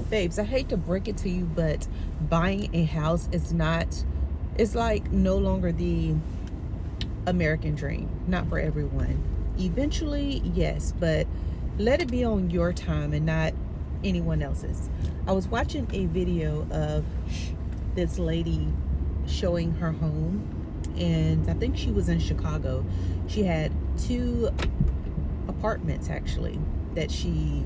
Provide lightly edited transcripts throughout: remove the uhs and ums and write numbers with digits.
Babes, I hate to break it to you, but buying a house is not, it's like no longer the American dream. Not for everyone. Eventually, yes, but let it be on your time and not anyone else's. I was watching a video of this lady showing her home, and I think she was in Chicago. She had two apartments actually that she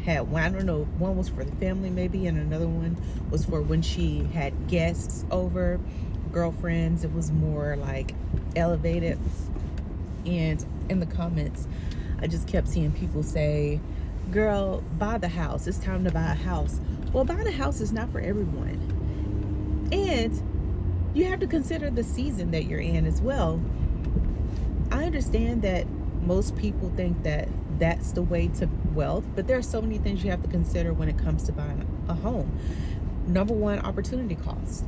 had. One, I don't know, one was for the family maybe, and another one was for when she had guests over, girlfriends. It was more like elevated. And in the comments, I just kept seeing people say, girl, buy the house, it's time to buy a house. Well, buying a house is not for everyone, and you have to consider the season that you're in as well. I understand that most people think that that's the way to wealth, but there are so many things you have to consider when it comes to buying a home. Number one, opportunity cost.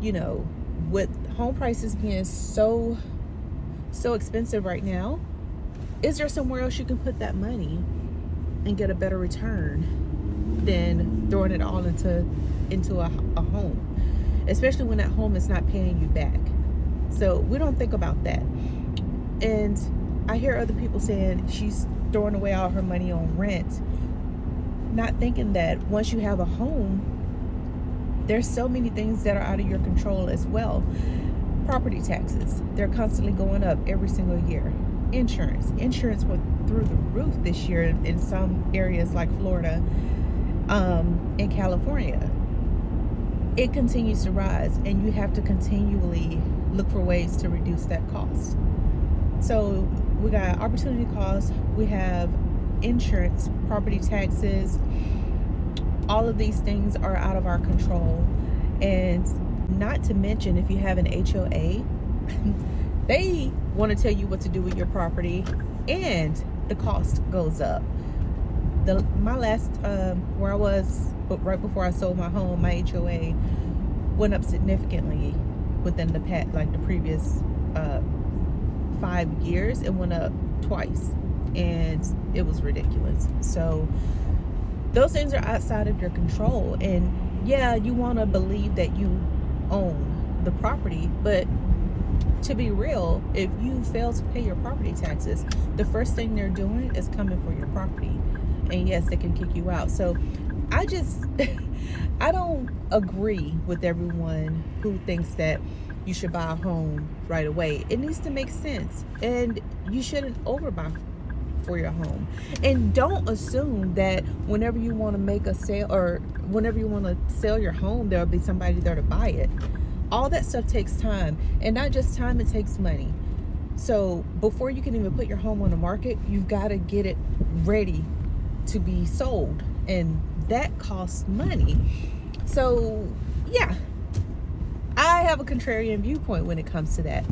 You know, with home prices being so expensive right now, is there somewhere else you can put that money and get a better return than throwing it all into a home, especially when that home is not paying you back? So we don't think about that. And I hear other people saying she's throwing away all her money on rent, not thinking that once you have a home, there's so many things that are out of your control as well. Property taxes, they're constantly going up every single year. Insurance went through the roof this year in some areas like Florida, in California. It continues to rise, and you have to continually look for ways to reduce that cost. So we got opportunity costs, we have insurance, property taxes. All of these things are out of our control. And not to mention, if you have an HOA, they want to tell you what to do with your property, and the cost goes up. My last, where I was right before I sold my home, my HOA went up significantly within the previous 5 years. It went up twice, and it was ridiculous. So those things are outside of your control. And yeah, you want to believe that you own the property, but to be real, if you fail to pay your property taxes, the first thing they're doing is coming for your property. And yes, they can kick you out. So I just I don't agree with everyone who thinks that you should buy a home right away. It needs to make sense, and you shouldn't overbuy for your home. And don't assume that whenever you want to make a sale, or whenever you want to sell your home, there'll be somebody there to buy it. All that stuff takes time, and not just time, it takes money. So before you can even put your home on the market, you've got to get it ready to be sold, and that costs money. So yeah, I have a contrarian viewpoint when it comes to that.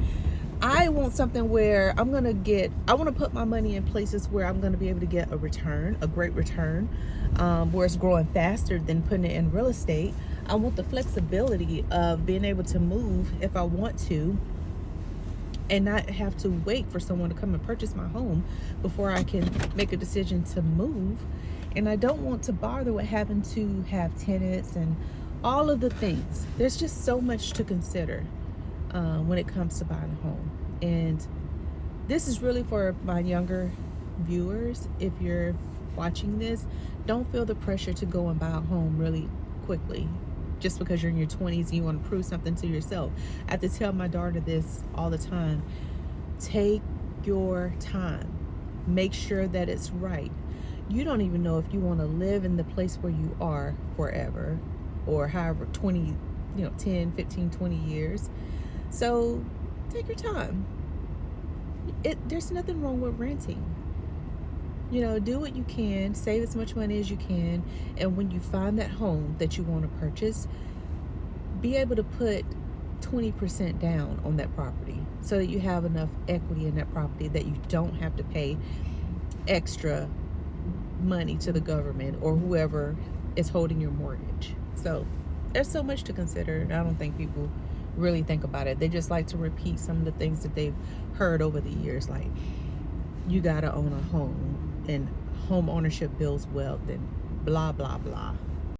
I want something where I want to put my money in places where I'm going to be able to get a return, a great return, where it's growing faster than putting it in real estate. I want the flexibility of being able to move if I want to, and not have to wait for someone to come and purchase my home before I can make a decision to move. And I don't want to bother with having to have tenants and all of the things. There's just so much to consider when it comes to buying a home. And this is really for my younger viewers. If you're watching this, don't feel the pressure to go and buy a home really quickly just because you're in your 20s and you want to prove something to yourself. I have to tell my daughter this all the time. Take your time. Make sure that it's right. You don't even know if you want to live in the place where you are forever, or however 10, 15, 20 years. So take your time. There's nothing wrong with renting. Do what you can, save as much money as you can, and when you find that home that you want to purchase, be able to put 20% down on that property so that you have enough equity in that property that you don't have to pay extra money to the government or whoever is holding your mortgage. So there's so much to consider, and I don't think people really think about it. They just like to repeat some of the things that they've heard over the years, like you gotta own a home and home ownership builds wealth and blah blah blah.